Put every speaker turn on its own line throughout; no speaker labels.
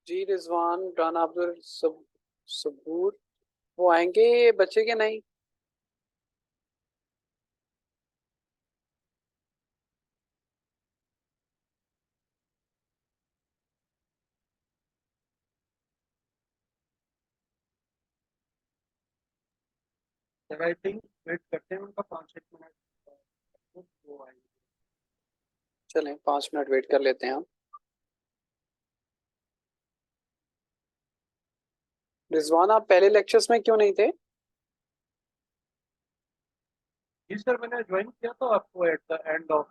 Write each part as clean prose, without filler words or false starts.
जी रिजवान राना अब्दुल सबूर वो आएंगे बच्चे के नहीं।
आई थिंक वेट करते हैं उनका 5 एक मिनट। वो आएंगे।
चलें 5 मिनट वेट कर लेते हैं हम। रिजवान आप पहले लेक्चर्स में क्यों नहीं थे?
जी सर, मैंने ज्वाइन किया तो आपको at the end of.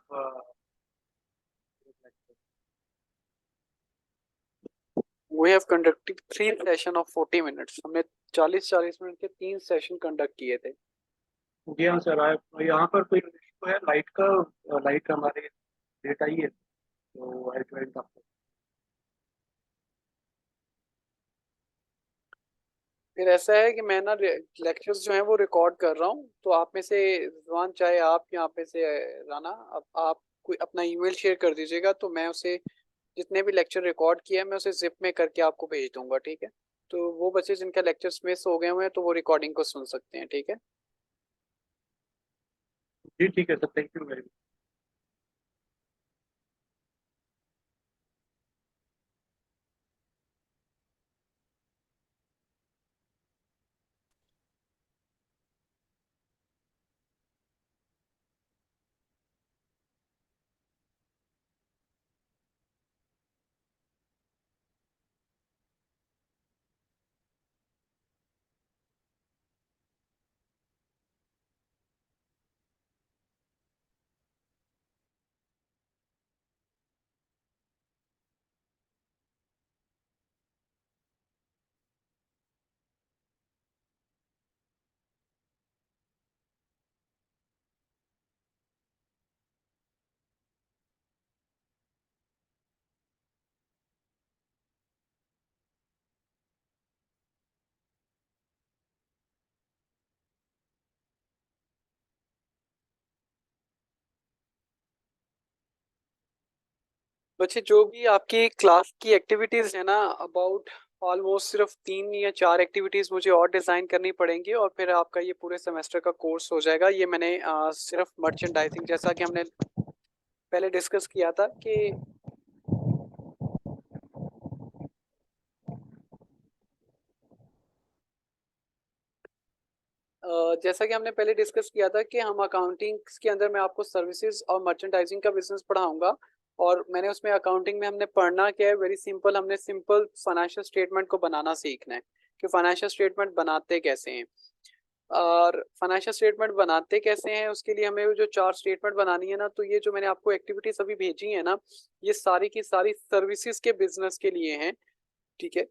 We have conducted 3 session of 40 minutes. हमने 40-40 मिनट के 3 सेशन कंडक्ट किए थे।
जी हाँ सर, यहाँ पर कोई इशू है लाइट का। लाइट हमारे लेट आई है तो आई ज्वाइन आपको।
फिर ऐसा है कि मैं ना लेक्चर्स जो हैं वो रिकॉर्ड कर रहा हूँ, तो आप में से रिजवान चाहे आप या आप में से राना, अब आप कोई अपना ईमेल शेयर कर दीजिएगा तो मैं उसे जितने भी लेक्चर रिकॉर्ड किए हैं मैं उसे जिप में करके आपको भेज दूंगा, ठीक है? तो वो बच्चे जिनका लेक्चर्स मिस हो गए हुए हैं तो वो रिकॉर्डिंग को सुन सकते हैं, ठीक है?
जी ठीक है sir, thank you very much.
बच्चे जो भी आपकी क्लास की एक्टिविटीज है ना, अबाउट ऑलमोस्ट सिर्फ 3 या 4 एक्टिविटीज मुझे और डिजाइन करनी पड़ेंगी और फिर आपका ये पूरे सेमेस्टर का कोर्स हो जाएगा। ये मैंने सिर्फ मर्चेंडाइजिंग, जैसा कि हमने पहले डिस्कस किया था कि जैसा कि हमने पहले डिस्कस किया था कि हम अकाउंटिंग के अंदर मैं आपको सर्विसेज और मर्चेंडाइजिंग का बिजनेस पढ़ाऊंगा। और मैंने उसमें अकाउंटिंग में हमने पढ़ना क्या है, वेरी सिंपल, हमने सिंपल फाइनेंशियल स्टेटमेंट को बनाना सीखना है कि फाइनेंशियल स्टेटमेंट बनाते कैसे हैं। और फाइनेंशियल स्टेटमेंट बनाते कैसे हैं उसके लिए हमें वो जो 4 स्टेटमेंट बनानी है ना, तो ये जो मैंने आपको एक्टिविटीज अभी भेजी है ना, ये सारी की सारी सर्विसेज के बिजनेस के लिए हैं, ठीक है?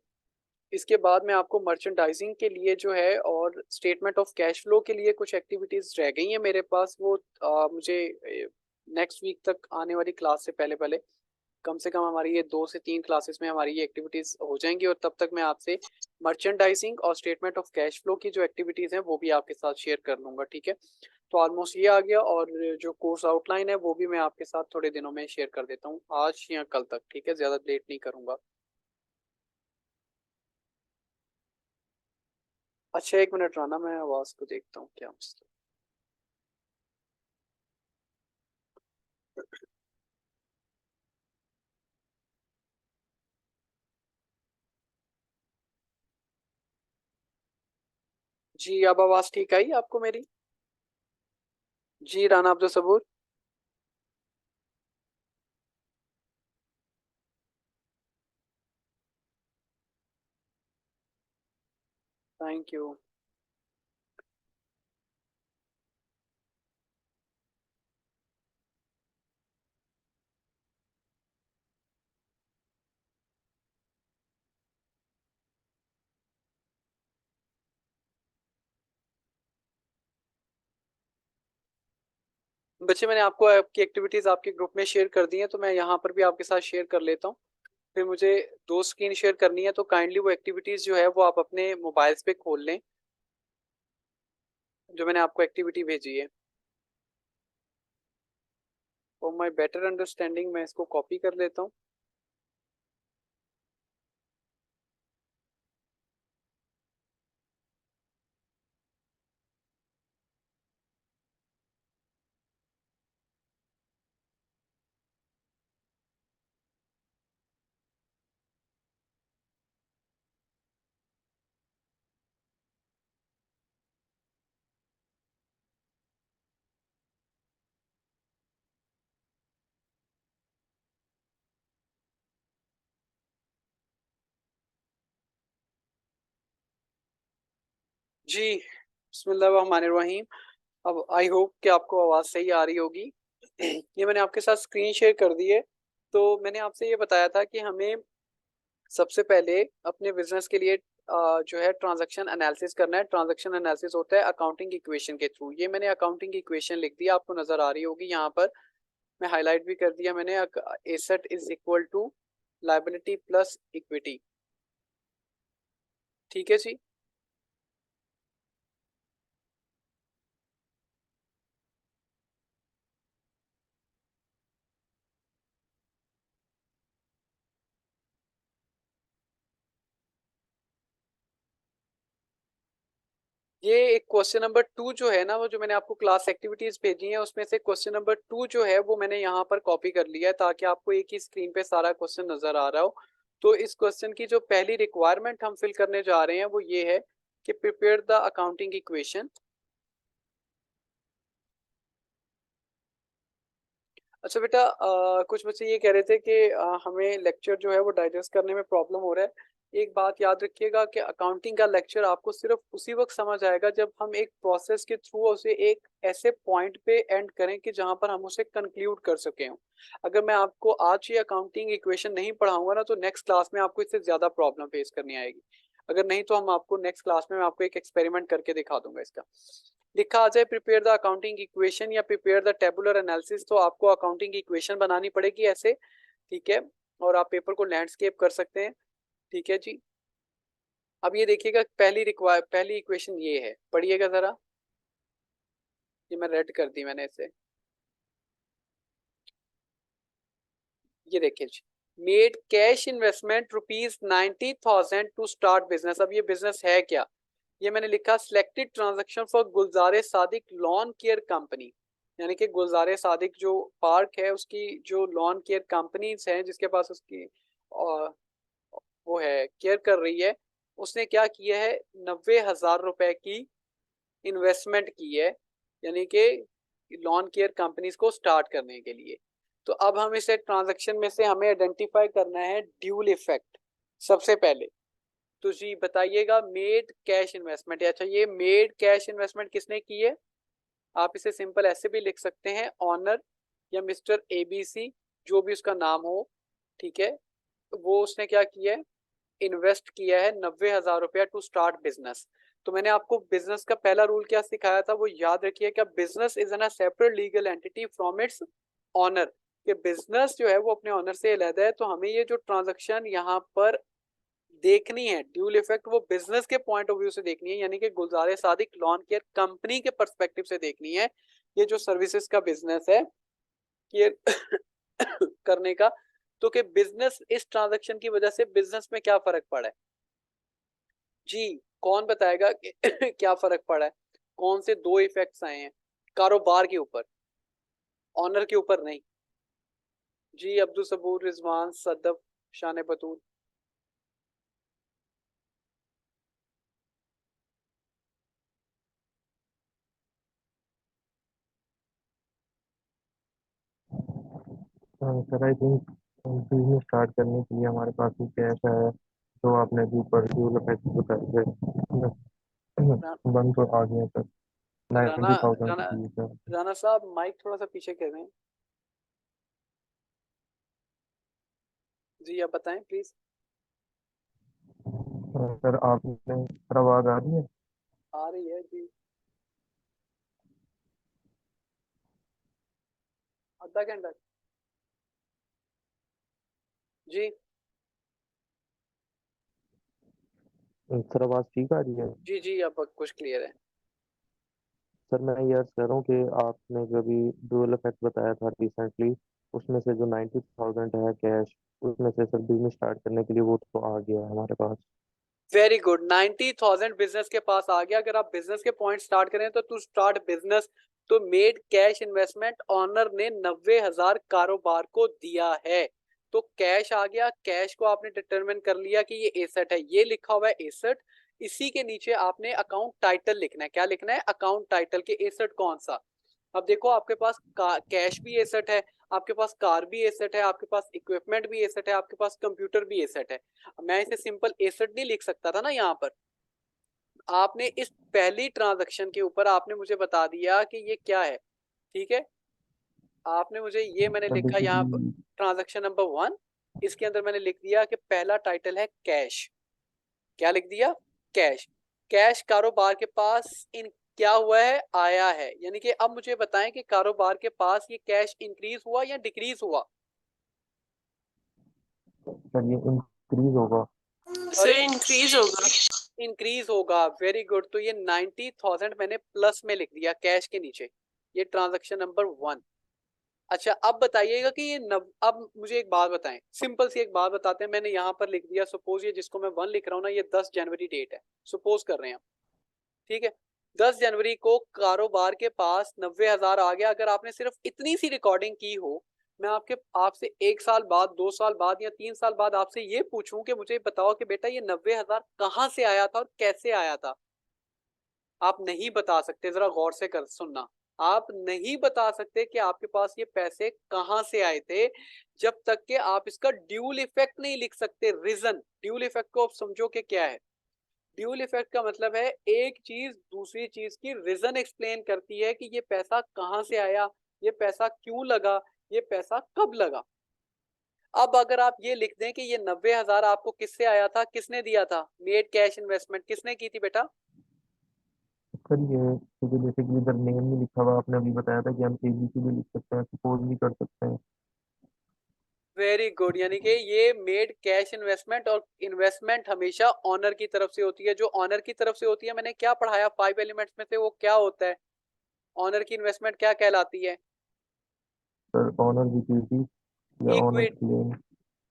इसके बाद में आपको मर्चेंडाइजिंग के लिए जो है और स्टेटमेंट ऑफ कैश फ्लो के लिए कुछ एक्टिविटीज रह गई हैं मेरे पास, वो मुझे नेक्स्ट वीक तक आने वाली क्लास से पहले पहले, कम से कम हमारी ये 2 से 3 क्लासेस में हमारी ये एक्टिविटीज हो जाएंगी और तब तक मैं आपसे मर्चेंडाइजिंग और स्टेटमेंट ऑफ कैश फ्लो की जो एक्टिविटीज हैं वो भी आपके साथ शेयर कर लूंगा, ठीक है? तो ऑलमोस्ट ये आ गया और जो कोर्स आउटलाइन है वो भी मैं आपके साथ थोड़े दिनों में शेयर कर देता हूँ, आज या कल तक, ठीक है? ज़्यादा लेट नहीं करूँगा। अच्छा 1 मिनट रहना, मैं आवाज़ को देखता हूँ क्या मसला। जी अब आवाज़ ठीक आई आपको मेरी? जी राना अब्दुल सबूर। Thank you. बच्चे मैंने आपको आपकी एक्टिविटीज़ आपके ग्रुप में शेयर कर दी हैं, तो मैं यहाँ पर भी आपके साथ शेयर कर लेता हूँ। फिर मुझे 2 स्क्रीन शेयर करनी है, तो काइंडली वो एक्टिविटीज़ जो है वो आप अपने मोबाइल्स पे खोल लें, जो मैंने आपको एक्टिविटी भेजी है। फॉर माई बेटर अंडरस्टैंडिंग मैं इसको कॉपी कर लेता हूँ। जी, बिस्मिल्लाहिर्रहमानिर्रहीम। अब आई होप कि आपको आवाज़ सही आ रही होगी। ये मैंने आपके साथ स्क्रीन शेयर कर दी है। तो मैंने आपसे ये बताया था कि हमें सबसे पहले अपने बिज़नेस के लिए जो है ट्रांज़ैक्शन एनालिसिस करना है। ट्रांज़ैक्शन एनालिसिस होता है अकाउंटिंग इक्वेशन के थ्रू। ये मैंने अकाउंटिंग इक्वेशन लिख दी, आपको नज़र आ रही होगी यहाँ पर। मैं हाइलाइट भी कर दिया मैंने। Asset is equal to liability plus equity. ठीक है जी। ये एक क्वेश्चन नंबर 2 जो है ना, वो जो मैंने आपको क्लास एक्टिविटीज भेजी है उसमें से क्वेश्चन नंबर 2 जो है वो मैंने यहाँ पर कॉपी कर लिया है ताकि आपको एक ही स्क्रीन पे सारा क्वेश्चन नजर आ रहा हो। तो इस क्वेश्चन की जो पहली रिक्वायरमेंट हम फिल करने जा रहे हैं वो ये है कि प्रिपेयर द अकाउंटिंग इक्वेशन। अच्छा बेटा, कुछ बच्चे ये कह रहे थे कि हमें लेक्चर जो है वो डाइजेस्ट करने में प्रॉब्लम हो रहा है। एक बात याद रखिएगा कि अकाउंटिंग का लेक्चर आपको सिर्फ उसी वक्त समझ आएगा जब हम एक प्रोसेस के थ्रू उसे एक ऐसे पॉइंट पे एंड करें कि जहां पर हम उसे कंक्लूड कर सके हों। अगर मैं आपको आज ये अकाउंटिंग इक्वेशन नहीं पढ़ाऊंगा ना, तो नेक्स्ट क्लास में आपको इससे ज्यादा प्रॉब्लम फेस करनी आएगी। अगर नहीं तो हम आपको नेक्स्ट क्लास में मैं आपको एक एक्सपेरिमेंट करके दिखा दूंगा इसका। लिखा आ जाए प्रिपेयर द अकाउंटिंग इक्वेशन या प्रिपेयर द टेबुलर एनालिसिस, तो आपको अकाउंटिंग इक्वेशन बनानी पड़ेगी ऐसे। ठीक है। और आप पेपर को लैंडस्केप कर सकते हैं। ठीक है जी। अब ये देखिएगा, पहली इक्वेशन ये है, पढ़िएगा जरा। ये मैं रेड कर दी मैंने इसे। ये देखिए जी, made cash investment ₹90,000 to start business. अब ये बिजनेस है क्या? ये मैंने लिखा selected transaction for Gulzare Sadiq lawn care company. यानी कि गुलजारे सादिक जो पार्क है उसकी जो लॉन केयर कंपनीज हैं जिसके पास उसकी और वो है केयर कर रही है, उसने क्या किया है, 90,000 रुपए की इन्वेस्टमेंट की है, यानी कि लॉन केयर कंपनीज को स्टार्ट करने के लिए। तो अब हम इसे ट्रांजैक्शन में से हमें आइडेंटिफाई करना है ड्यूल इफेक्ट सबसे पहले। तो जी बताइएगा, मेड कैश इन्वेस्टमेंट। अच्छा, ये मेड कैश इन्वेस्टमेंट किसने की है? आप इसे सिंपल ऐसे भी लिख सकते हैं, ऑनर या मिस्टर एबीसी, जो भी उसका नाम हो। ठीक है। वो उसने क्या किया है, इन्वेस्ट किया है 90,000 रुपया टू स्टार्ट बिजनेस। तो मैंने आपको बिजनेस का पहला रूल क्या सिखाया था, वो याद रखिए कि business is an separate legal entity from its owner. कि बिजनेस जो है वो अपने ऑनर से अलग है। तो हमें ये जो ट्रांजैक्शन यहाँ पर देखनी है ड्यूल इफेक्ट, वो बिजनेस के पॉइंट ऑफ व्यू से देखनी है, यानी कि Gulzare Sadiq lawn care company के पर्सपेक्टिव से देखनी है। ये जो सर्विसेज का बिजनेस है ये करने का। तो कि बिजनेस इस ट्रांजैक्शन की वजह से बिजनेस में क्या फर्क पड़ा है जी? कौन बताएगा कि क्या फर्क पड़ा है? कौन से दो इफेक्ट्स आए हैं कारोबार के ऊपर, ऑनर के ऊपर नहीं? जी Abdul Saboor, Rizwan, Sadaf, Shan Batool.
Sir I think business start करने के लिए हमारे पास ही कैश है, तो आपने भी ऊपर फ्यूल इफेक्ट बताया
रा,
बन तो आ गया सर,
राना
90,000
राना
रुपीज है।
राना साहब, माइक थोड़ा सा पीछे कर दें। जी आप बताएं प्लीज।
सर आपने सर आवाज आ रही है?
आ रही है जी। आधा घंटा। जी
सर आवाज ठीक आ रही है?
जी जी, अब कुछ क्लियर है।
सर मैं ये अर्ज कर रहा हूँ कि आपने जो अभी डुअल इफेक्ट बताया था रिसेंटली, उसमें से जो 90,000 है कैश, उसमें से सर बिजनेस स्टार्ट करने के लिए वो तो आ गया है हमारे पास।
वेरी गुड, 90,000 बिजनेस के पास आ गया। अगर आप बिजनेस के पॉइंट स्टार्ट करें तो टू स्टार्ट बिजनेस, तो मेड कैश इन्वेस्टमेंट ऑनर ने 90,000 कारोबार को दिया है। तो कैश आ गया, कैश को आपने डिटरमिन कर लिया कि ये एसेट है, ये लिखा हुआ है एसेट। इसी के नीचे आपने अकाउंट टाइटल लिखना है। क्या लिखना है? अकाउंट टाइटल के एसेट कौन सा। अब देखो, आपके पास कैश भी एसेट है, आपके पास कार भी एसेट है, आपके पास इक्विपमेंट भी एसेट है, आपके पास कंप्यूटर भी एसेट है। मैं इसे सिंपल एसेट नहीं लिख सकता था ना यहाँ पर। आपने इस पहली ट्रांजैक्शन के ऊपर आपने मुझे बता दिया कि ये क्या है, ठीक है। आपने मुझे ये मैंने
सर
लिखा यहाँ पर
बेसिकली
ट्रांजैक्शन नंबर 1, इसके अंदर मैंने लिख दिया कि पहला टाइटल है कैश। क्या लिख दिया? कैश। कैश कारोबार के पास इन क्या हुआ है? आया है। यानी कि अब मुझे बताएं कि कारोबार के पास ये कैश इंक्रीज हुआ या डिक्रीज हुआ?
सर ये इंक्रीज होगा।
सॉरी, इंक्रीज होगा। इंक्रीज होगा, वेरी गुड। तो ये 90,000 मैंने प्लस में लिख दिया कैश के नीचे, ये ट्रांजैक्शन नंबर 1। अच्छा, अब बताइएगा कि ये अब मुझे एक बात बताएं, सिंपल सी एक बात बताते हैं। मैंने यहाँ पर लिख दिया, सपोज ये जिसको मैं 1 लिख रहा हूँ ना, ये 10 जनवरी डेट है, सपोज कर रहे हैं, ठीक है। 10 जनवरी को कारोबार के पास 90,000 आ गया। अगर आपने सिर्फ इतनी सी रिकॉर्डिंग की हो, मैं आपसे 1 साल बाद, 2 साल बाद या 3 साल बाद आपसे ये पूछूं कि मुझे बताओ कि बेटा ये 90,000 कहाँ से आया था और कैसे आया था, आप नहीं बता सकते। जरा गौर से कर सुनना, आप नहीं बता सकते कि आपके पास ये पैसे कहाँ से आए थे, जब तक कि आप इसका ड्यूल इफेक्ट नहीं लिख सकते। रीजन, ड्यूल इफेक्ट को आप समझो कि क्या है। ड्यूल इफेक्ट का मतलब है एक चीज दूसरी चीज की रीजन एक्सप्लेन करती है कि ये पैसा कहाँ से आया, ये पैसा क्यों लगा, ये पैसा कब लगा। अब अगर आप ये लिख दें कि ये 90,000 आपको किससे आया था, किसने दिया था, मेड कैश इन्वेस्टमेंट किसने की थी बेटा?
सर ये क्योंकि बेसिकली इधर नेम नहीं लिखा हुआ, आपने अभी बताया था कि हम एबीसी भी लिख सकते हैं, सपोज भी कर सकते हैं।
Very good. यानी कि ये मेड कैश इन्वेस्टमेंट, और इन्वेस्टमेंट हमेशा ऑनर की तरफ से होती है। जो ऑनर की तरफ से होती है, मैंने क्या पढ़ाया 5 एलिमेंट्स में से, वो क्या होता है? ऑनर की इन्वेस्टमेंट क्या कहलाती है?
सर ऑनर इक्विटी या ऑनर
इक्विटी,
क्लेम।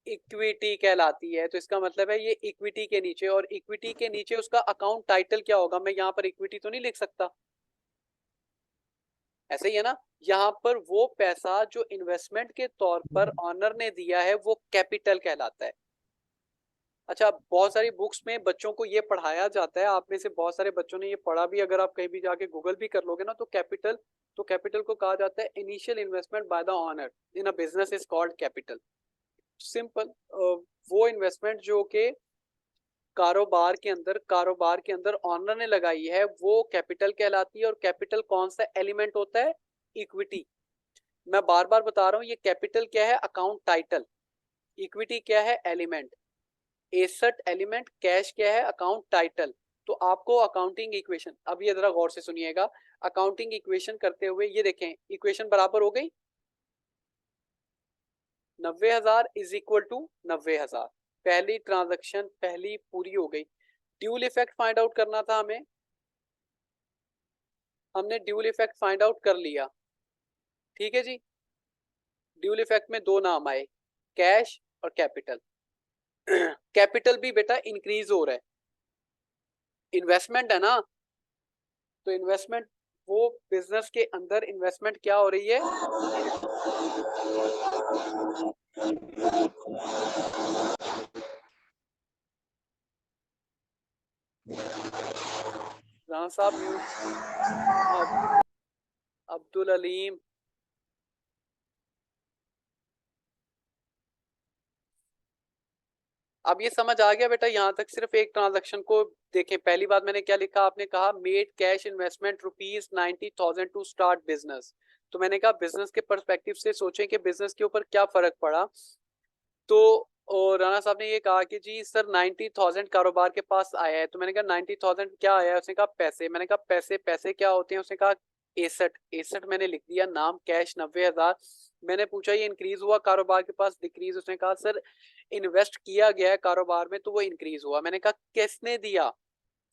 इक्विटी कहलाती है। तो इसका मतलब है ये इक्विटी के नीचे, और इक्विटी के नीचे उसका अकाउंट टाइटल क्या होगा? मैं यहाँ पर इक्विटी तो नहीं लिख सकता, ऐसे ही है ना। यहाँ पर वो पैसा जो इन्वेस्टमेंट के तौर पर ऑनर ने दिया है वो कैपिटल कहलाता है। अच्छा, बहुत सारी बुक्स में बच्चों को ये पढ़ाया जाता है, आप में से बहुत सारे बच्चों ने ये पढ़ा भी, अगर आप कहीं भी जाके गूगल भी कर लोगे ना, तो कैपिटल को कहा जाता है initial investment by the owner in a business is called capital. Simple, वो इन्वेस्टमेंट जो कि कारोबार के अंदर ऑनर ने लगाई है वो कैपिटल कहलाती है। और कैपिटल कौन सा एलिमेंट होता है? इक्विटी। मैं बार बार बता रहा हूँ, ये कैपिटल क्या है? Account title. इक्विटी क्या है? एलिमेंट। Asset element. कैश क्या है? Account title. तो आपको अकाउंटिंग इक्वेशन, अब ये जरा गौर से सुनिएगा, अकाउंटिंग इक्वेशन करते हुए ये देखें, इक्वेशन बराबर हो गई 90,000 इज इक्वल टू 90,000। पहली ट्रांजैक्शन पहली पूरी हो गई। ड्यूल इफेक्ट फाइंड आउट करना था हमें, हमने ड्यूल इफेक्ट फाइंड आउट कर लिया, ठीक है जी। ड्यूल इफेक्ट में 2 नाम आए, कैश और कैपिटल। कैपिटल भी बेटा इंक्रीज हो रहा है, इन्वेस्टमेंट है ना। तो इन्वेस्टमेंट, वो बिजनेस के अंदर इन्वेस्टमेंट क्या हो रही है? राणा साहब म्यूट। अब्दुल अलीम, अब ये समझ आ गया बेटा? यहाँ तक सिर्फ एक ट्रांजैक्शन को देखें। पहली बात मैंने क्या लिखा, आपने कहा made cash investment ₹90,000 to start business. तो मैंने कहा बिजनेस के पर्सपेक्टिव से सोचें कि बिजनेस के ऊपर क्या फर्क पड़ा। तो और राणा साहब ने ये कहा कि जी सर 90,000 कारोबार के पास आया है। तो मैंने कहा 90,000 क्या आया है? उसने कहा पैसे। मैंने कहा पैसे, पैसे क्या होते हैं? उसने कहा एसेट। एसेट मैंने लिख दिया, नाम कैश 90,000। मैंने पूछा ये इंक्रीज हुआ कारोबार के पास, डिक्रीज? उसने कहा सर इन्वेस्ट किया गया है कारोबार में तो वो इंक्रीज हुआ। मैंने कहा किसने दिया?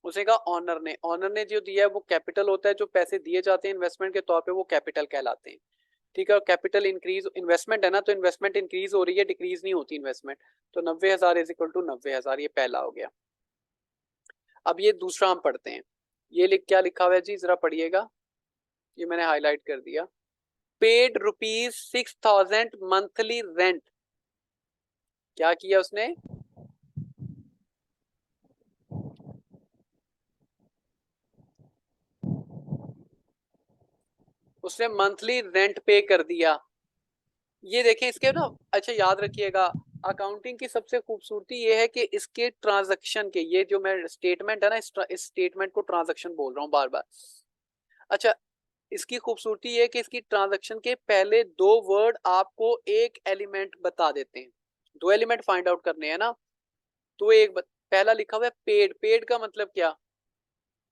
उसने कहा ऑनर ने। ऑनर ने जो दिया है वो कैपिटल होता है, जो पैसे दिए जाते हैं इन्वेस्टमेंट के तौर पे वो कैपिटल कहलाते हैं, ठीक है। और कैपिटल इंक्रीज, इन्वेस्टमेंट है ना, तो इन्वेस्टमेंट इंक्रीज हो रही है, डिक्रीज नहीं होती इन्वेस्टमेंट। तो 90,000 इज इक्वल टू 90,000, ये पहला हो गया। अब ये दूसरा हम पढ़ते हैं। ये क्या लिखा हुआ है जी, जरा पढ़िएगा, ये मैंने हाईलाइट कर दिया। Paid ₹6,000 monthly rent. क्या किया उसने? उसने मंथली रेंट पे कर दिया। ये देखें इसके ना, अच्छा याद रखिएगा, अकाउंटिंग की सबसे खूबसूरती ये है कि इसके ट्रांजैक्शन के, ये जो मैं स्टेटमेंट है ना, इस स्टेटमेंट को ट्रांजैक्शन बोल रहा हूँ बार बार। अच्छा, इसकी खूबसूरती ये है कि इसकी ट्रांजैक्शन के पहले दो वर्ड आपको एक एलिमेंट बता देते हैं। दो एलिमेंट फाइंड आउट करने हैं ना, तो पहला लिखा हुआ है पेड। पेड का मतलब क्या?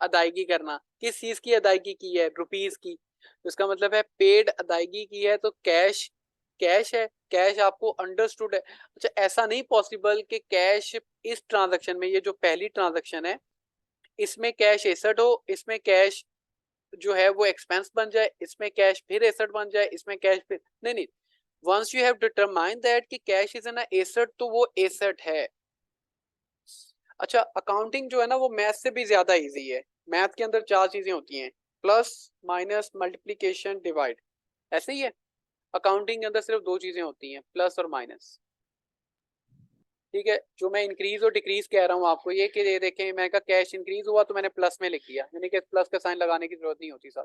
अदायगी करना। किस चीज की अदायगी की है? रुपीस की। तो इसका मतलब है पेड अदायगी की है, तो कैश, कैश है, कैश आपको अंडरस्टूड है। अच्छा, ऐसा नहीं पॉसिबल कि कैश इस ट्रांजैक्शन में, ये जो पहली ट्रांजैक्शन है इसमें कैश एसेट हो, इसमें कैश जो है वो एक्सपेंस बन जाए, इसमें कैश फिर एसेट बन जाए, इसमें कैश फिर, नहीं नहीं। Once you have determine that कि कैश इज एन एसेट, तो वो एसेट है। अच्छा, अकाउंटिंग जो है ना वो मैथ से भी ज्यादा इजी है। मैथ के अंदर चार चीजें होती हैं, प्लस, माइनस, मल्टीप्लिकेशन, डिवाइड। ऐसे ही है, अकाउंटिंग के अंदर सिर्फ दो चीजें होती हैं, प्लस और माइनस। ठीक है, जो मैं इंक्रीज और डिक्रीज कह रहा हूँ आपको, ये कि ये देखें, मैं कहा कैश इंक्रीज हुआ तो मैंने प्लस में लिख दिया, यानी कि प्लस का साइन लगाने की जरूरत नहीं होती साथ।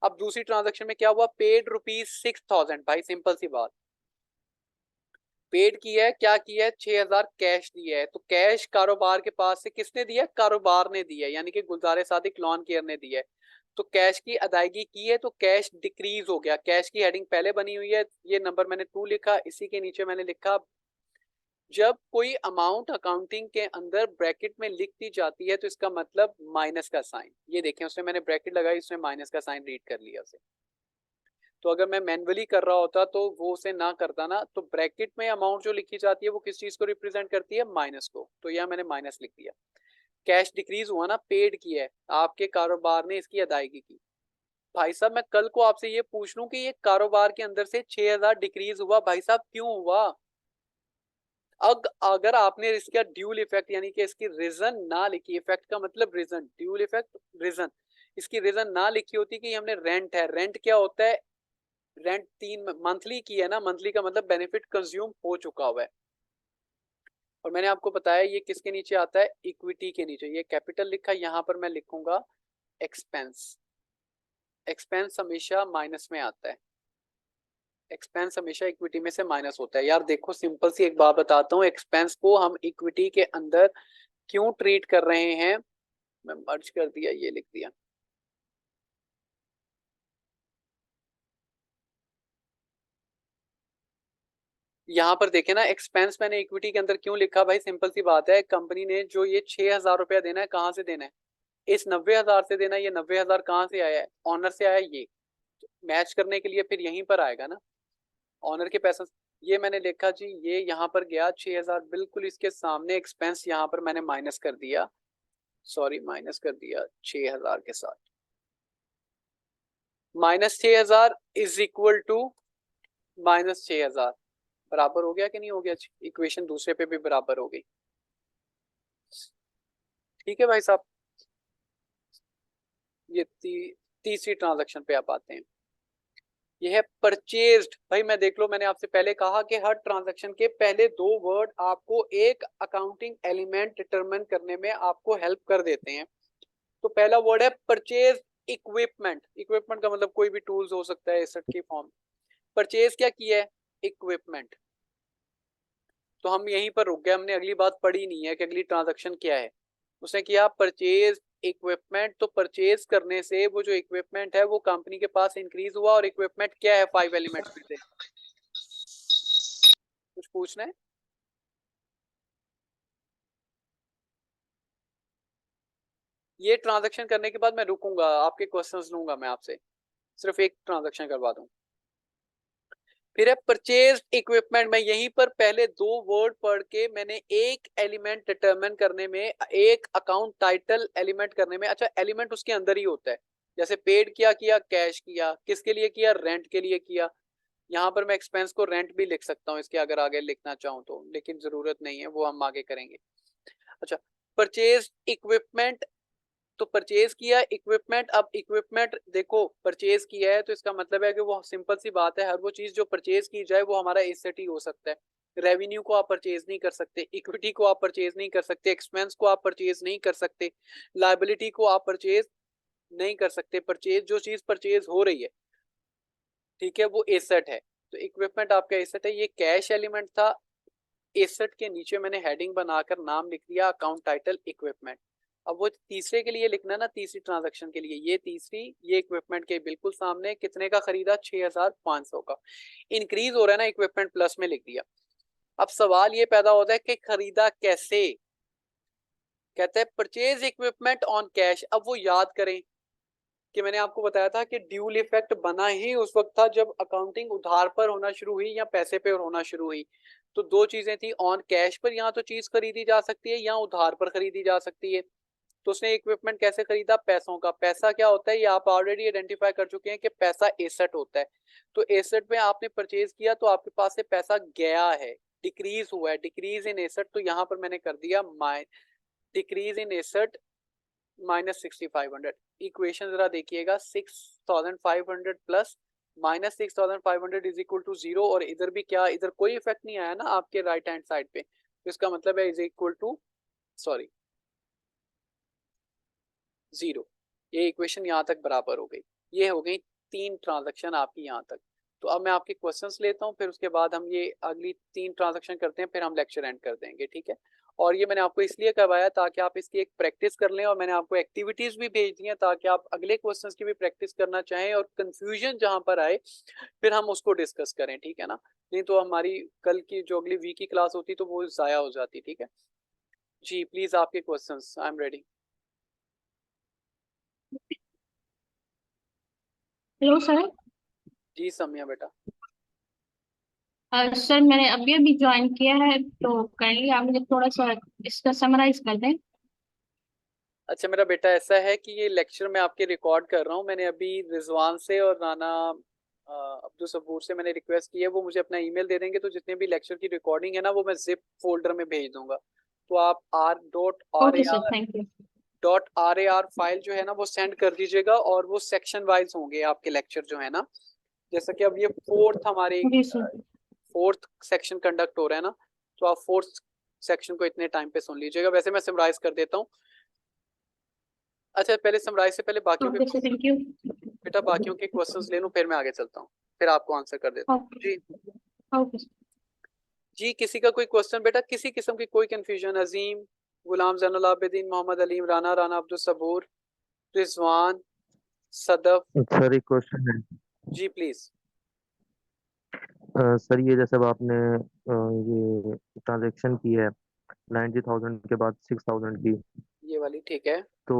अब दूसरी ट्रांजैक्शन में क्या हुआ? पेड ₹6,000। भाई सिंपल सी बात, पेड की है, क्या किया है? 6,000 कैश दिया है। तो कैश कारोबार के पास से किसने दिया? कारोबार ने दिया है, यानी कि गुलजार सादिक लॉन केयर ने दिया है। तो कैश की अदायगी की है, तो कैश डिक्रीज हो गया। कैश की हेडिंग पहले बनी हुई है, ये नंबर मैंने 2 लिखा, इसी के नीचे मैंने लिखा, जब कोई अमाउंट अकाउंटिंग के अंदर ब्रैकेट में लिख दी जाती है तो इसका मतलब माइनस का साइन। ये देखें, उसने मैंने ब्रैकेट लगाई, उसने माइनस का साइन रीड कर लिया उसे। तो अगर मैं मैन्युअली कर रहा होता तो वो उसे ना करता ना, तो ब्रैकेट में अमाउंट जो लिखी जाती है वो किस चीज को रिप्रेजेंट करती है? माइनस को। तो यह मैंने माइनस लिख दिया। कैश डिक्रीज हुआ ना, पेड की है, आपके कारोबार ने इसकी अदायगी की। भाई साहब, मैं कल को आपसे ये पूछ लूं कि ये कारोबार के अंदर से 6,000 डिक्रीज हुआ, भाई साहब क्यों हुआ? अगर आपने इसका ड्यूल इफेक्ट, यानी कि इसकी रीजन ना लिखी, इफेक्ट का मतलब रीजन, ड्यूल इफेक्ट रीजन, इसकी रीजन ना लिखी होती कि हमने रेंट है, रेंट क्या होता है? रेंट 3 मंथली की है ना, मंथली का मतलब बेनिफिट कंज्यूम हो चुका हुआ है। और मैंने आपको बताया ये किसके नीचे आता है? इक्विटी के नीचे। ये कैपिटल लिखा, यहां पर मैं लिखूंगा एक्सपेंस। एक्सपेंस हमेशा माइनस में आता है, एक्सपेंस हमेशा इक्विटी में से माइनस होता है। यार देखो, सिंपल सी एक बात बताता हूँ, एक्सपेंस को हम इक्विटी के अंदर क्यों ट्रीट कर रहे हैं? मैं मर्ज कर दिया, ये लिख दिया। यहाँ पर देखे ना, एक्सपेंस मैंने इक्विटी के अंदर क्यों लिखा? भाई सिंपल सी बात है, कंपनी ने जो ये 6,000 रुपया देना है, कहाँ से देना है? इस 90,000 से देना है। ये 90,000 कहाँ से आया है? ऑनर से आया है। ये मैच करने के लिए फिर यहीं पर आएगा ना, ऑनर के पैसा। ये मैंने लिखा जी, ये यहाँ पर गया 6,000, बिल्कुल इसके सामने एक्सपेंस यहाँ पर मैंने माइनस कर दिया, सॉरी माइनस कर दिया 6,000 के साथ। -6,000 इज इक्वल टू -6,000, बराबर हो गया कि नहीं हो गया? इक्वेशन दूसरे पे भी बराबर हो गई। ठीक है भाई साहब, ये तीसरी ट्रांजैक्शन पे आप आते हैं। ये है परचेज्ड। भाई मैं देख लो, मैंने आपसे पहले कहा कि हर ट्रांजैक्शन के पहले दो वर्ड आपको एक अकाउंटिंग एलिमेंट डिटरमिन करने में आपको हेल्प कर देते हैं। तो पहला वर्ड है परचेज इक्विपमेंट। इक्विपमेंट का मतलब कोई भी टूल्स हो सकता है एसेट की फॉर्म। परचेज क्या किया है? इक्विपमेंट। तो हम यहीं पर रुक गए, हमने अगली बात पढ़ी नहीं है कि अगली ट्रांजैक्शन क्या है। उसने किया परचेज इक्विपमेंट। तो परचेज करने से वो जो इक्विपमेंट है वो कंपनी के पास इंक्रीज हुआ। और इक्विपमेंट क्या है 5 एलिमेंट्स में से? कुछ पूछना है? ये ट्रांजैक्शन करने के बाद मैं रुकूंगा, आपके क्वेश्चंस लूंगा मैं आपसे, सिर्फ एक ट्रांजैक्शन करवा दूं। फिर है परचेज इक्विपमेंट। मैं यहीं पर पहले दो वर्ड पढ़ के मैंने एक एलिमेंट डिटरमिन करने में, एक अकाउंट टाइटल एलिमेंट करने में, अच्छा एलिमेंट उसके अंदर ही होता है। जैसे पेड क्या किया? कैश किया। किसके लिए किया? रेंट के लिए किया। यहाँ पर मैं एक्सपेंस को रेंट भी लिख सकता हूँ इसके, अगर आगे लिखना चाहूँ तो, लेकिन जरूरत नहीं है, वो हम आगे करेंगे। अच्छा, परचेज इक्विपमेंट। तो परचेज किया इक्विपमेंट। अब इक्विपमेंट देखो, परचेज किया है तो इसका मतलब है कि वो सिंपल सी बात है, हर वो चीज जो परचेज की जाए वो हमारा एसेट ही हो सकता है। रेवेन्यू को आप परचेज नहीं कर सकते, इक्विटी को आप परचेज नहीं कर सकते, एक्सपेंस को आप परचेज नहीं कर सकते, लाइबिलिटी को आप परचेज नहीं कर सकते। परचेज, जो चीज परचेज हो रही है, ठीक है, वो एसेट है। तो इक्विपमेंट आपका एसेट है। ये कैश एलिमेंट था, एसेट के नीचे मैंने हेडिंग बनाकर नाम लिख दिया अकाउंट टाइटल इक्विपमेंट। अब वो तीसरे के लिए लिखना ना, तीसरी ट्रांजैक्शन के लिए, ये तीसरी, ये इक्विपमेंट के बिल्कुल सामने कितने का खरीदा, 6500 का। इंक्रीज हो रहा है ना, इक्विपमेंट प्लस में लिख दिया। अब सवाल ये पैदा होता है कि खरीदा कैसे। कहते हैं परचेज इक्विपमेंट ऑन कैश। अब वो याद करें कि मैंने आपको बताया था कि ड्यूल इफेक्ट बना ही उस वक्त था जब अकाउंटिंग उधार पर होना शुरू हुई या पैसे पे होना शुरू हुई। तो दो चीजें थी, ऑन कैश पर यहाँ तो चीज खरीदी जा सकती है या उधार पर खरीदी जा सकती है। तो उसने इक्विपमेंट कैसे खरीदा, पैसों का। पैसा क्या होता है, ये आप ऑलरेडी आइडेंटिफाई कर चुके हैं कि पैसा एसेट होता है। तो एसेट में आपने परचेज किया तो आपके पास से पैसा गया है, डिक्रीज हुआ है, डिक्रीज इन एसेट। तो यहाँ पर मैंने कर दिया decrease in asset minus 6500। Equation जरा देखिएगा, 6500 plus minus 6500 is equal to 0। और इधर भी क्या, इधर कोई इफेक्ट नहीं आया ना आपके राइट हैंड साइड पे, तो इसका मतलब है इज इक्वल टू 0। ये इक्वेशन यहाँ तक बराबर हो गई। ये हो गई 3 ट्रांजैक्शन आपकी यहाँ तक। तो अब मैं आपके क्वेश्चंस लेता हूँ, फिर उसके बाद हम ये अगली 3 ट्रांजैक्शन करते हैं, फिर हम लेक्चर एंड कर देंगे, ठीक है। और ये मैंने आपको इसलिए करवाया ताकि आप इसकी एक प्रैक्टिस कर लें, और मैंने आपको एक्टिविटीज भी भेज दी हैं ताकि आप अगले क्वेश्चंस की भी प्रैक्टिस करना चाहें, और कंफ्यूजन जहां पर आए फिर हम उसको डिस्कस करें, ठीक है ना। नहीं तो हमारी कल की जो अगली वीक की क्लास होती तो वो जाया हो जाती, ठीक है जी। प्लीज आपके questions, I am ready.
Hello sir.
जी समिया बेटा।
सर मैंने अभी अभी ज्वाइन किया है, तो काइंडली आप मुझे थोड़ा सा इसका समराइज कर दें।
अच्छा मेरा बेटा, ऐसा है कि ये लेक्चर मैं आपके रिकॉर्ड कर रहा हूँ। मैंने अभी रिजवान से और राना अब्दुल सबूर से मैंने रिक्वेस्ट की है, वो मुझे अपना ईमेल दे देंगे, तो जितने भी लेक्चर की रिकॉर्डिंग है ना वो मैं जिप फोल्डर में भेज दूंगा। तो आप
okay sir, thank you.
.rar file जो है ना वो सेंड कर दीजिएगा, और वो सेक्शन वाइज होंगे आपके लेक्चर जो है ना। जैसा कि अब ये
जी सर।
फोर्थ सेक्शन कंडक्ट हो रहा है ना, तो आप फोर्थ सेक्शन को इतने टाइम पे सुन लीजिएगा। वैसे मैं समराइज कर देता हूँ। अच्छा पहले समराइज से पहले बाकियों
ओके सर,
के,
थैंक यू।
बेटा बाकियों के क्वेश्चंस ले लूं फिर मैं आगे चलता हूँ, फिर आपको आंसर कर देता हूँ
ओके।
जी।
Okay sir.
जी किसी का कोई क्वेश्चन बेटा, किसी किस्म की कोई कंफ्यूजन? अजीम, गुलाम जैनुल आबिदीन, मोहम्मद अलीम, राना, राना अब्दुल सबूर, रिजवान, सदफ।
सर एक क्वेश्चन है।
जी प्लीज।
सर ये जैसे अब आपने ये ट्रांजेक्शन की है 90,000 के बाद 6,000 की,
ये वाली ठीक है।
तो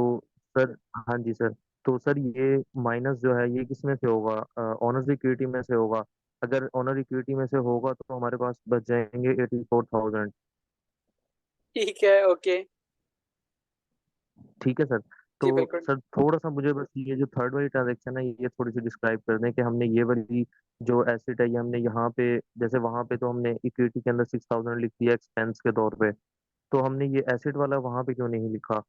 सर, हाँ जी सर, तो सर ये माइनस जो है ये किस में से होगा? ऑनर्स इक्विटी में से होगा? अगर ऑनर इक्विटी में से होगा तो हमारे पास बच जाएंगे 84,000।
ठीक है ओके।
ठीक है सर। तो
जी बिल्कुल।
सर थोड़ा सा मुझे बस ये जो थर्ड वाली ट्रांजेक्शन है ये थोड़ी सी डिस्क्राइब कर दें कि हमने ये वाली जो एसेट है ये हमने यहाँ पे, जैसे वहाँ पे तो हमने इक्विटी के अंदर 6,000 लिख दिया एक्सपेंस के तौर पे, तो हमने ये एसेट वाला वहाँ पे क्यों नहीं लिखा?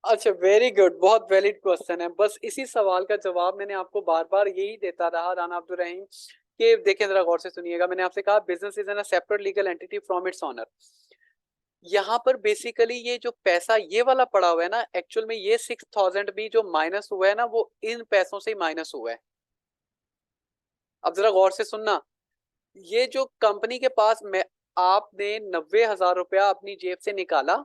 अच्छा वेरी गुड, बहुत वैलिड क्वेश्चन है। बस इसी सवाल का जवाब मैंने आपको बार बार यही देता रहा राना अब्दुल रहीम, कि देखिए जरा गौर से सुनिएगा। मैंने आपसे कहा business is an separate legal entity from its owner. यहाँ पर बेसिकली ये जो पैसा ये वाला पड़ा हुआ है ना, एक्चुअल में ये 6000 भी जो माइनस हुआ है ना वो इन पैसों से ही माइनस हुआ है। अब जरा गौर से सुनना, ये जो कंपनी के पास में आपने 90,000 रुपया अपनी जेब से निकाला,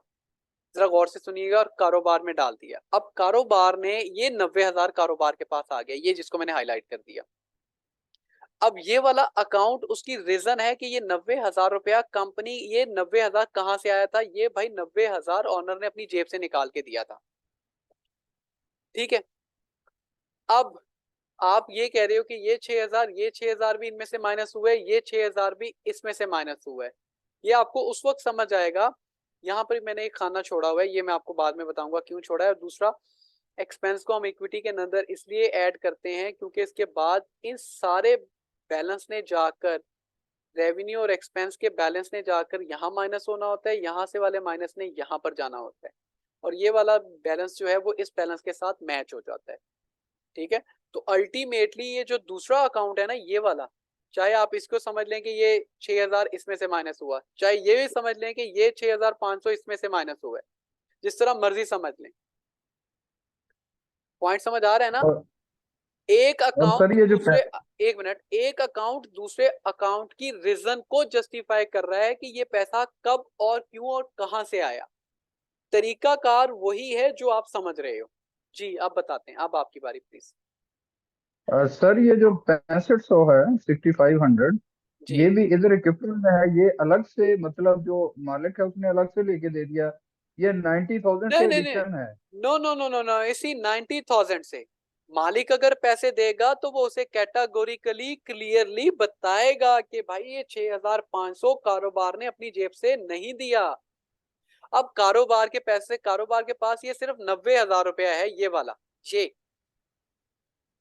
जरा गौर से सुनिएगा, और कारोबार में डाल दिया। अब कारोबार ने ये 90,000 कारोबार के पास आ गया, ये जिसको मैंने हाईलाइट कर दिया। अब ये वाला अकाउंट उसकी रीजन है कि ये 90,000 रुपया कंपनी, ये 90,000 कहां से आया था? ये भाई 90,000 ऑनर ने अपनी जेब से निकाल के दिया था, ठीक है। अब आप ये कह रहे हो कि ये 6,000 भी इनमें से माइनस हुए, ये 6,000 भी इसमें से माइनस हुआ है। ये आपको उस वक्त समझ आएगा। यहाँ पर मैंने एक खाना छोड़ा हुआ है, ये मैं आपको बाद में बताऊंगा क्यों छोड़ा है। और दूसरा, एक्सपेंस को हम इक्विटी के अंदर इसलिए ऐड करते हैं क्योंकि इसके बाद इन सारे बैलेंस ने जाकर, रेवेन्यू और एक्सपेंस के बैलेंस ने जाकर यहाँ माइनस होना होता है, यहाँ से वाले माइनस ने यहाँ पर जाना होता है, और ये वाला बैलेंस जो है वो इस बैलेंस के साथ मैच हो जाता है, ठीक है। तो अल्टीमेटली ये जो दूसरा अकाउंट है ना ये वाला, चाहे आप इसको समझ लें कि ये 6,000 इसमें से माइनस हुआ, चाहे ये भी समझ लें कि ये 6,500 इसमें से माइनस हुआ है, जिस तरह मर्जी समझ लें। पॉइंट समझ आ रहा है ना? एक
और
अकाउंट
सर ये जो
दूसरे, एक मिनट, एक अकाउंट दूसरे अकाउंट की रीजन को जस्टिफाई कर रहा है कि ये पैसा कब और क्यों और कहां से आया। तरीकाकार वही है जो आप समझ रहे हो। जी आप बताते हैं, अब आपकी बारी प्लीज।
सर ये जो 6500 है 6500,
जी
ये भी इधर इक्विपमेंट में है, ये अलग से मतलब जो मालिक है उसने अलग से लेके दे दिया, ये 90,000
नहीं
से
नहीं नहीं,
एडिशन है?
No no no no no, इसी 90,000 से मालिक अगर पैसे देगा तो वो उसे कैटेगोरिकली क्लियरली बताएगा कि भाई ये 6,500 कारोबार ने अपनी जेब से नहीं दिया। अब कारोबार के पैसे, कारोबार के पास ये सिर्फ 90,000 रुपया है ये वाला, ये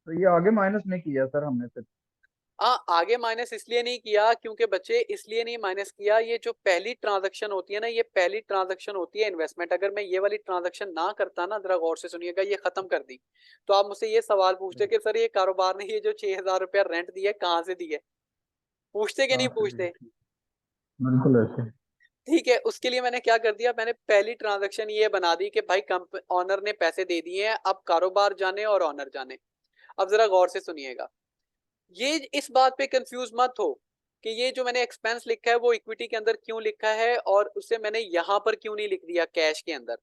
तो ये आगे माइनस नहीं किया सर हमने फिर?
हाँ आगे माइनस इसलिए नहीं किया क्योंकि बच्चे, इसलिए नहीं माइनस किया, ये जो पहली ट्रांजैक्शन होती है ना, ये पहली ट्रांजैक्शन होती है इन्वेस्टमेंट। अगर मैं ये वाली ट्रांजैक्शन ना करता ना, जरा गौर से सुनिएगा, ये खत्म कर दी, तो आप मुझसे ये सवाल पूछते कि सर ये कारोबार ने ये जो 6,000 रुपया रेंट दिया कहाँ से दिया, पूछते कि नहीं
हाँ सर,
पूछते?
बिल्कुल ऐसे।
ठीक है, उसके लिए मैंने क्या कर दिया, मैंने पहली ट्रांजैक्शन ये बना दी कि भाई ऑनर ने पैसे दे दिए हैं, अब कारोबार जाने और ऑनर जाने। अब जरा गौर से सुनिएगा, ये इस बात पे कंफ्यूज मत हो कि ये जो मैंने एक्सपेंस लिखा है वो इक्विटी के अंदर क्यों लिखा है और उसे मैंने यहां पर क्यों नहीं लिख दिया कैश के अंदर।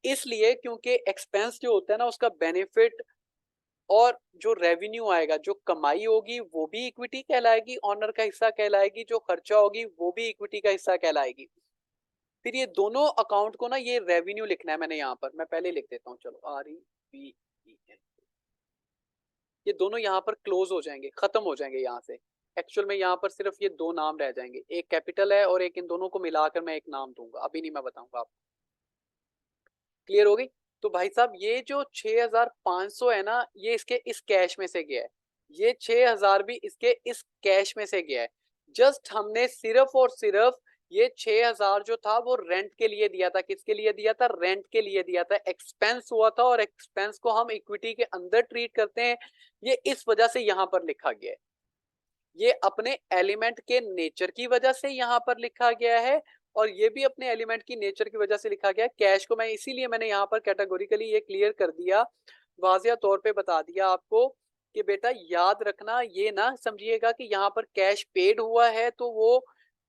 इसलिए क्योंकि एक्सपेंस जो होता है ना, उसका बेनिफिट और जो रेवेन्यू आएगा, जो कमाई होगी वो भी इक्विटी कहलाएगी, ऑनर का हिस्सा कहलाएगी, जो खर्चा होगी वो भी इक्विटी का हिस्सा कहलाएगी। फिर ये दोनों अकाउंट को ना, ये रेवेन्यू लिखना है मैंने यहाँ पर, मैं पहले लिख देता हूँ, चलो REVEN, ये दोनों यहाँ पर क्लोज हो जाएंगे, खत्म हो जाएंगे यहाँ से। एक्चुअल में यहाँ पर सिर्फ ये दो नाम रह जाएंगे, एक कैपिटल है और एक इन दोनों को मिलाकर मैं एक नाम दूंगा, अभी नहीं मैं बताऊंगा आपको। क्लियर हो गई? तो भाई साहब ये जो 6,500 है ना, ये इसके इस कैश में से गया है, ये 6,000 भी इसके इस कैश में से गया है। जस्ट हमने सिर्फ और सिर्फ ये 6,000 जो था वो रेंट के लिए दिया था। किसके लिए दिया था? रेंट के लिए दिया था। एक्सपेंस हुआ था और एक्सपेंस को हम इक्विटी के अंदर ट्रीट करते हैं, ये इस वजह से यहां पर लिखा गया है। ये अपने एलिमेंट के नेचर की वजह से यहां पर लिखा गया है और ये भी अपने एलिमेंट की नेचर की वजह से लिखा गया है। कैश को मैं इसीलिए मैंने यहाँ पर कैटेगोरिकली ये क्लियर कर दिया, वाजिया तौर पे बता दिया आपको कि बेटा याद रखना, ये ना समझिएगा कि यहाँ पर कैश पेड हुआ है तो वो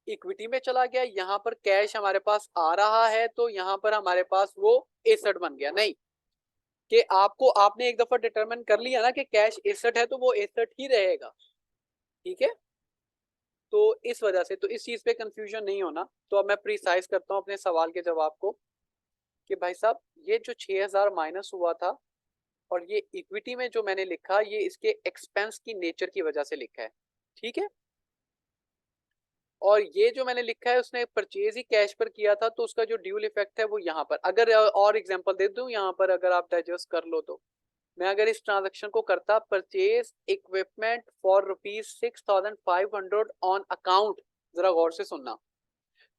इक्विटी में चला गया, यहाँ पर कैश हमारे पास आ रहा है तो यहाँ पर हमारे पास वो एसेट बन गया। नहीं, कि आपको, आपने एक दफा डिटरमिन कर लिया ना कि कैश एसेट है तो वो एसेट ही रहेगा। ठीक है, तो इस वजह से तो इस चीज पे कंफ्यूजन नहीं होना। तो अब मैं प्रिसाइज करता हूँ अपने सवाल के जवाब को कि भाई साहब ये जो 6,000 माइनस हुआ था और ये इक्विटी में जो मैंने लिखा, ये इसके एक्सपेंस की नेचर की वजह से लिखा है। ठीक है, और ये जो मैंने लिखा है उसने परचेज ही कैश पर किया था तो उसका जो ड्यूल इफेक्ट है वो यहाँ पर, अगर और एग्जांपल दे दूं यहाँ पर, अगर आप डाइजेस्ट कर लो तो, मैं अगर इस ट्रांजैक्शन को करता, purchase equipment for ₹6,500 on account, जरा गौर से सुनना,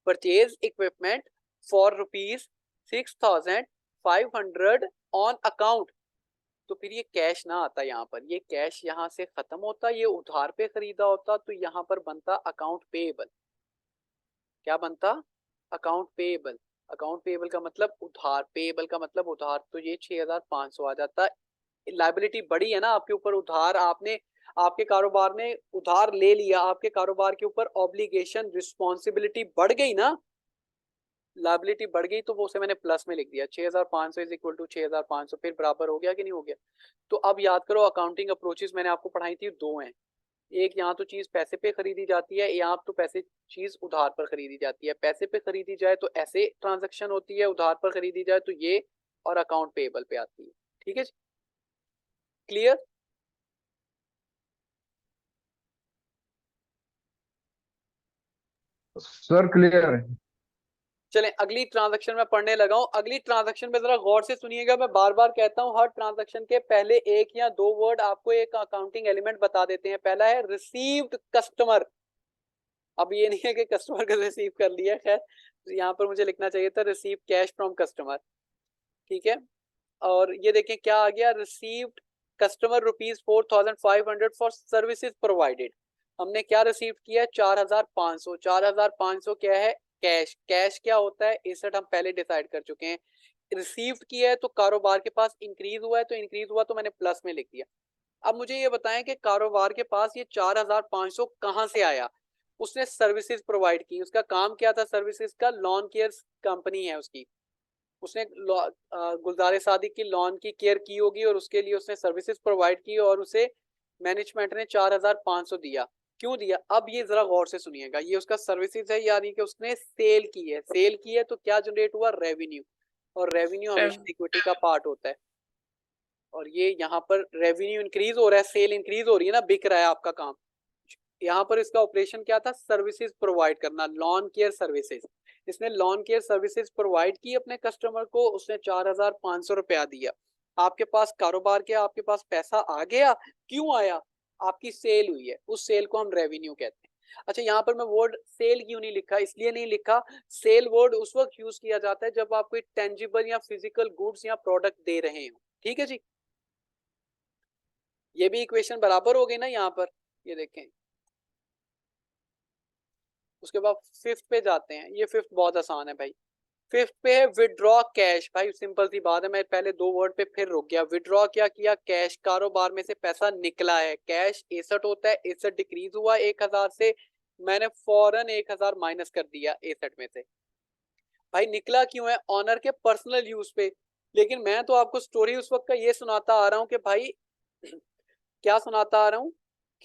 purchase equipment for ₹6,500 on account, तो फिर ये कैश ना आता यहाँ पर, ये कैश यहाँ से खत्म होता, ये उधार पे खरीदा होता, तो यहाँ पर बनता अकाउंट पेएबल। क्या बनता? Account payable. अकाउंट पेएबल का मतलब उधार, पेएबल का मतलब उधार, तो ये 6,500 आ जाता। लाइबिलिटी बढ़ी है ना आपके ऊपर, उधार आपने, आपके कारोबार ने उधार ले लिया, आपके कारोबार के ऊपर ऑब्लिगेशन, रिस्पॉन्सिबिलिटी बढ़ गई ना, लाइबिलिटी बढ़ गई, तो वो उसे मैंने प्लस में लिख दिया। 6,500 इज इक्वल टू 6,500, फिर बराबर हो गया कि नहीं हो गया? तो अब याद करो, अकाउंटिंग अप्रोचेस मैंने आपको पढ़ाई थी, दो हैं। एक, यहाँ तो चीज पैसे पे खरीदी जाती है, यहाँ तो पैसे चीज उधार पर खरीदी जाती है। पैसे पे खरीदी जाए तो ऐसे ट्रांजैक्शन होती है, उधार पर खरीदी जाए तो ये, और अकाउंट पेएबल पे आती है। ठीक है, क्लियर?
सर क्लियर है।
चलें अगली ट्रांजैक्शन में पढ़ने लगा हूं। अगली ट्रांजैक्शन में जरा गौर से सुनिएगा, मैं बार बार कहता हूं हर ट्रांजैक्शन के पहले एक या दो वर्ड आपको एक अकाउंटिंग एलिमेंट बता देते हैं। पहला है रिसीव्ड कस्टमर। अब ये नहीं है कि कस्टमर का रिसीव कर लिया, खैर यहाँ पर मुझे लिखना चाहिए था रिसीव कैश फ्रॉम कस्टमर। ठीक है, और ये देखें क्या आ गया, received customer ₹4,500 for services provided. हमने क्या रिसीव किया? 4,500। 4,500 क्या है? कैश। कैश क्या होता है? एसेट हम पहले डिसाइड कर चुके हैं। रिसीव्ड किया है तो कारोबार के पास इंक्रीज हुआ है, तो इंक्रीज हुआ तो मैंने प्लस में लिख दिया। अब मुझे ये बताएं कि कारोबार के पास ये 4500 कहाँ से आया। उसने सर्विसेज प्रोवाइड की, उसका काम क्या था सर्विसेज का, लॉन केयर कंपनी है उसकी, उसने गुलजार सादिक की लॉन की केयर की होगी और उसके लिए उसने सर्विसेज प्रोवाइड की और उसे मैनेजमेंट ने 4500 दिया। क्यों दिया, अब ये जरा गौर से सुनिएगा, ये उसका सर्विसेज है यानी कि उसने सेल की है, सेल की है तो क्या जनरेट हुआ, रेवेन्यू, और रेवेन्यू हमेशा इक्विटी का पार्ट होता है। और ये यहाँ पर रेवेन्यू इंक्रीज हो रहा है, सेल इंक्रीज हो रही है ना, बिक रहा है आपका काम। यहाँ पर इसका ऑपरेशन क्या था, सर्विसेज प्रोवाइड करना, लॉन केयर सर्विसेज। इसने लॉन केयर सर्विसेज प्रोवाइड की अपने कस्टमर को, उसने 4500 रुपया दिया। आपके पास कारोबार के, आपके पास पैसा आ गया, क्यों आया, आपकी सेल हुई है, उस सेल को हम रेवेन्यू कहते हैं। अच्छा, यहाँ पर मैं वर्ड सेल क्यों नहीं लिखा, इसलिए नहीं लिखा, सेल वर्ड उस वक्त यूज किया जाता है जब आप कोई टेंजिबल या फिजिकल गुड्स या प्रोडक्ट दे रहे हो। ठीक है जी, ये भी इक्वेशन बराबर हो गई ना यहाँ पर, ये देखें। उसके बाद फिफ्थ पे जाते हैं, ये फिफ्थ बहुत आसान है भाई। फिफ्थ पे है विड्रॉ कैश। भाई सिंपल सी बात है, मैं पहले दो वर्ड पे फिर रुक गया। विड्रॉ क्या किया, कैश, कारोबार में से पैसा निकला है, कैश एसेट होता है, एसेट डिक्रीज हुआ 1000 से, मैंने फौरन 1000 माइनस कर दिया एसेट में से। भाई निकला क्यों है, ऑनर के पर्सनल यूज पे। लेकिन मैं तो आपको स्टोरी उस वक्त का ये सुनाता आ रहा हूँ कि भाई क्या सुनाता आ रहा हूँ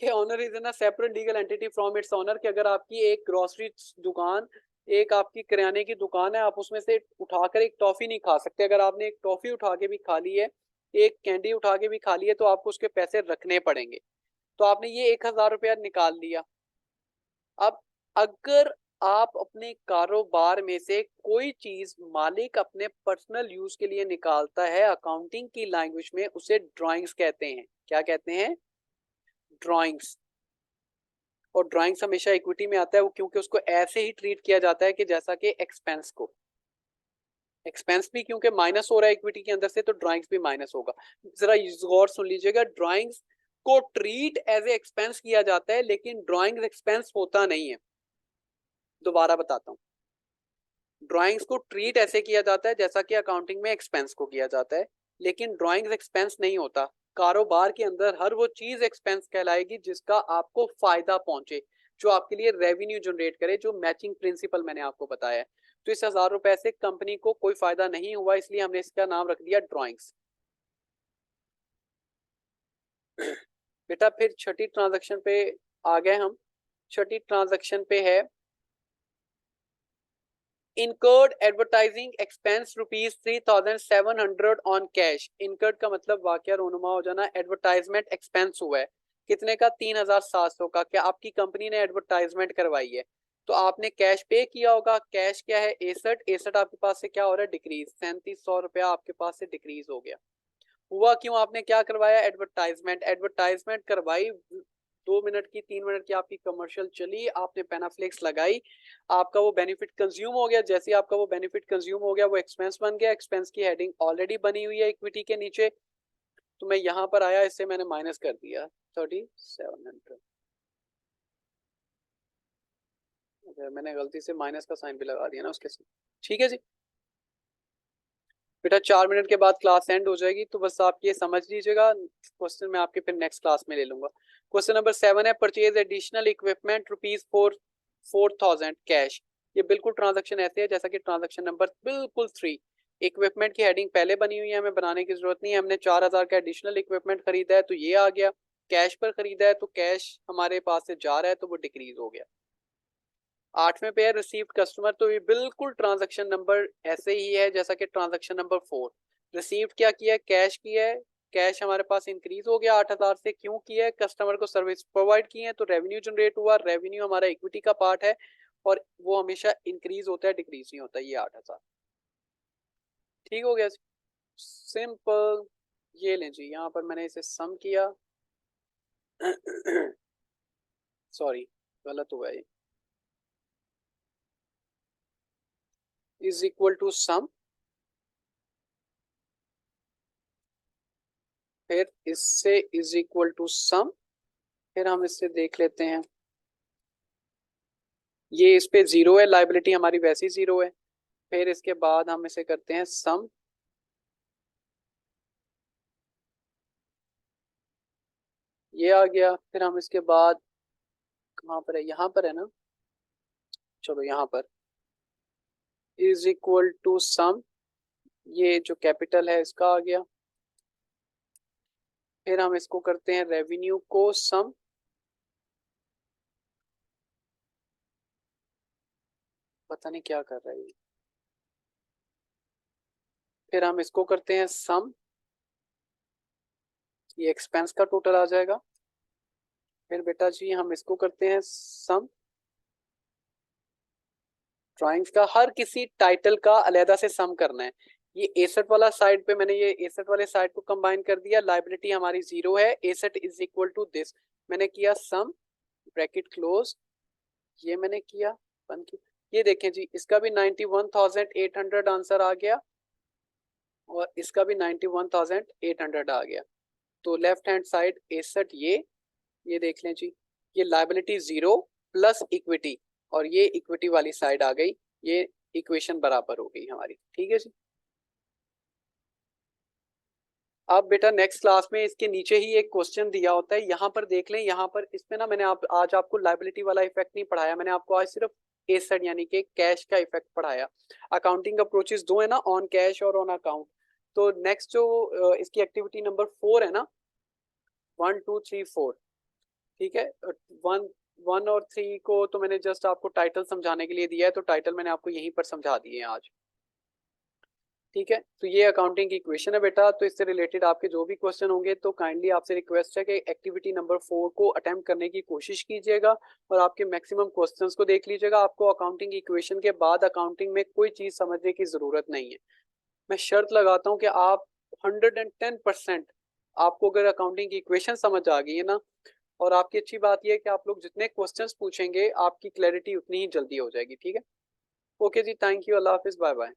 कि owner is in separate legal entity from its owner. कि अगर आपकी एक ग्रोसरी दुकान, एक आपकी किराने की दुकान है, आप उसमें से उठाकर एक टॉफी नहीं खा सकते। अगर आपने एक टॉफी उठा के भी खा ली है, एक कैंडी उठा के भी खा ली है, तो आपको उसके पैसे रखने पड़ेंगे। तो आपने ये 1000 रुपया निकाल लिया। अब अगर आप अपने कारोबार में से कोई चीज मालिक अपने पर्सनल यूज के लिए निकालता है, अकाउंटिंग की लैंग्वेज में उसे ड्राइंग्स कहते हैं। क्या कहते हैं, ड्राइंग्स। और ड्राइंग्स हमेशा इक्विटी में आता है वो, क्योंकि उसको ऐसे ही ट्रीट किया जाता है कि जैसा कि एक्सपेंस को। एक्सपेंस भी क्योंकि माइनस हो रहा है इक्विटी के अंदर से, तो ड्राइंग्स भी माइनस होगा। जरा गौर सुन लीजिएगा, ड्राइंग्स को ट्रीट एज ए एक्सपेंस किया जाता है, लेकिन ड्राइंग्स एक्सपेंस होता नहीं है। दोबारा बताता हूँ, ड्राइंग्स को ट्रीट ऐसे किया जाता है जैसा कि अकाउंटिंग में एक्सपेंस को किया जाता है, लेकिन ड्राइंग्स एक्सपेंस नहीं होता। कारोबार के अंदर हर वो चीज एक्सपेंस कहलाएगी जिसका आपको फायदा पहुंचे, जो आपके लिए रेवेन्यू जनरेट करे, जो मैचिंग प्रिंसिपल मैंने आपको बताया है। तो इस 1000 रुपए से कंपनी को कोई फायदा नहीं हुआ, इसलिए हमने इसका नाम रख दिया ड्राइंग्स। बेटा फिर छठी ट्रांजैक्शन पे आ गए हम। छठी ट्रांजैक्शन पे है incurred advertising expense rupees 3700 on cash। incurred का मतलब वाकया रोनुमा हो जाना, एडवर्टाइजमेंट एक्सपेंस हुआ है कितने का, 3700 का। क्या आपकी कंपनी ने एडवर्टाइजमेंट करवाई है, तो आपने कैश पे किया होगा। कैश क्या है, एसेट, एसेट आपके पास से क्या हो रहा है, डिक्रीज, 3700 रुपया आपके पास से डिक्रीज हो गया। हुआ क्यों, आपने क्या करवाया, एडवर्टाइजमेंट। एडवर्टाइजमेंट करवाई, 2 मिनट की 3 मिनट की आपकी कमर्शियल चली, आपने पेनाफ्लेक्स लगाई, आपका वो बेनिफिट कंज्यूम हो गया। जैसे आपका वो बेनिफिट कंज्यूम हो गया, वो एक्सपेंस बन गया। एक्सपेंस की हेडिंग ऑलरेडी बनी हुई है इक्विटी के नीचे, तो मैं यहाँ पर आया, इससे मैंने माइनस कर दिया 3700। मैंने गलती से माइनस का साइन भी लगा दिया ना उसके साथ। ठीक है जी बेटा, 4 मिनट के बाद क्लास एंड हो जाएगी, तो बस आप ये समझ लीजिएगा। क्वेश्चन मैं आपके फिर नेक्स्ट क्लास में ले लूंगा। क्वेश्चन नंबर 7 है, purchase additional equipment rupees 4000 cash. ये बिल्कुल ट्रांजैक्शन ऐसे है जैसा कि ट्रांजैक्शन नंबर बिल्कुल 3। इक्विपमेंट की हेडिंग पहले बनी हुई है, हमें बनाने की जरूरत नहीं है। हमने 4000 का एडिशनल इक्विपमेंट खरीदा है तो ये आ गया, कैश पर खरीदा है तो कैश हमारे पास से जा रहा है तो वो डिक्रीज हो गया। 8वें पे है रिसीव्ड कस्टमर, तो ये बिल्कुल ट्रांजैक्शन नंबर ऐसे ही है जैसा कि ट्रांजैक्शन नंबर 4। रिसीव्ड क्या किया है, कैश किया है, कैश हमारे पास इंक्रीज हो गया 8000 से, क्यों किया है, कस्टमर को सर्विस प्रोवाइड की है तो रेवेन्यू जनरेट हुआ। रेवेन्यू हमारा इक्विटी का पार्ट है और वो हमेशा इंक्रीज होता है, डिक्रीज नहीं होता। ये 8000 ठीक हो गया, सिंपल। ये लें जी, यहाँ पर मैंने इसे सम किया सॉरी गलत हुआ है, इज इक्वल टू सम, फिर इससे इज इक्वल टू सम, फिर हम इससे देख लेते हैं। ये इस पे 0 है, लाइबिलिटी हमारी वैसी 0 है। फिर इसके बाद हम इसे करते हैं सम, ये आ गया। फिर हम इसके बाद कहाँ पर है, यहाँ पर है ना, चलो यहाँ पर इज इक्वल टू सम, ये जो कैपिटल है इसका आ गया। फिर हम इसको करते हैं रेवेन्यू को सम, पता नहीं क्या कर रहा है ये। फिर हम इसको करते हैं सम, ये एक्सपेंस का टोटल आ जाएगा। फिर बेटा जी हम इसको करते हैं सम ड्राइंग्स का, हर किसी टाइटल का अलहदा से सम करना है। ये एसेट वाला साइड पे मैंने ये एसेट वाले साइड को कंबाइन कर दिया, लाइबिलिटी हमारी 0 है, asset is equal to this, मैंने किया सम ब्रैकेट क्लोज, ये मैंने किया बंद किया। ये देखें जी, इसका भी 91,800 आंसर आ गया और इसका भी 91,800 आ गया। तो लेफ्ट हैंड साइड एसेट ये देख लें जी, ये लाइबिलिटी 0 प्लस इक्विटी, और ये इक्विटी वाली साइड आ गई, ये इक्वेशन बराबर हो गई हमारी। ठीक है जी। अब बेटा नेक्स्ट क्लास में इसके नीचे ही एक क्वेश्चन दिया होता है, यहाँ पर देख लें, यहाँ पर इसमें ना मैंने आज आपको लाइबिलिटी वाला इफेक्ट नहीं पढ़ाया, मैंने आपको आज सिर्फ एसेट यानी कि कैश का इफेक्ट पढ़ाया। अकाउंटिंग अप्रोचेस दो है ना, ऑन कैश और ऑन अकाउंट। तो नेक्स्ट जो इसकी एक्टिविटी नंबर 4 है ना, 1 2 3 4, ठीक है। 1 और 3 को तो मैंने जस्ट आपको टाइटल समझाने के लिए दिया है, तो टाइटल मैंने आपको यहीं पर समझा दिए हैं आज। ठीक है, तो ये अकाउंटिंग की इक्वेशन है बेटा। तो इससे रिलेटेड आपके जो भी क्वेश्चन होंगे तो काइंडली आपसे रिक्वेस्ट है कि एक्टिविटी नंबर 4 को अटेम्प्ट करने की कोशिश कीजिएगा और आपके मैक्सिमम क्वेश्चंस को देख लीजिएगा। आपको अकाउंटिंग इक्वेशन के बाद अकाउंटिंग में कोई चीज़ समझने की ज़रूरत नहीं है। मैं शर्त लगाता हूँ कि आप 110% आपको अगर अकाउंटिंग की इक्वेशन समझ आ गई है ना, और आपकी अच्छी बात यह है कि आप लोग जितने क्वेश्चंस पूछेंगे आपकी क्लैरिटी उतनी ही जल्दी हो जाएगी। ठीक है, ओके जी, थैंक यू, अल्लाह हाफिज़, बाय बाय।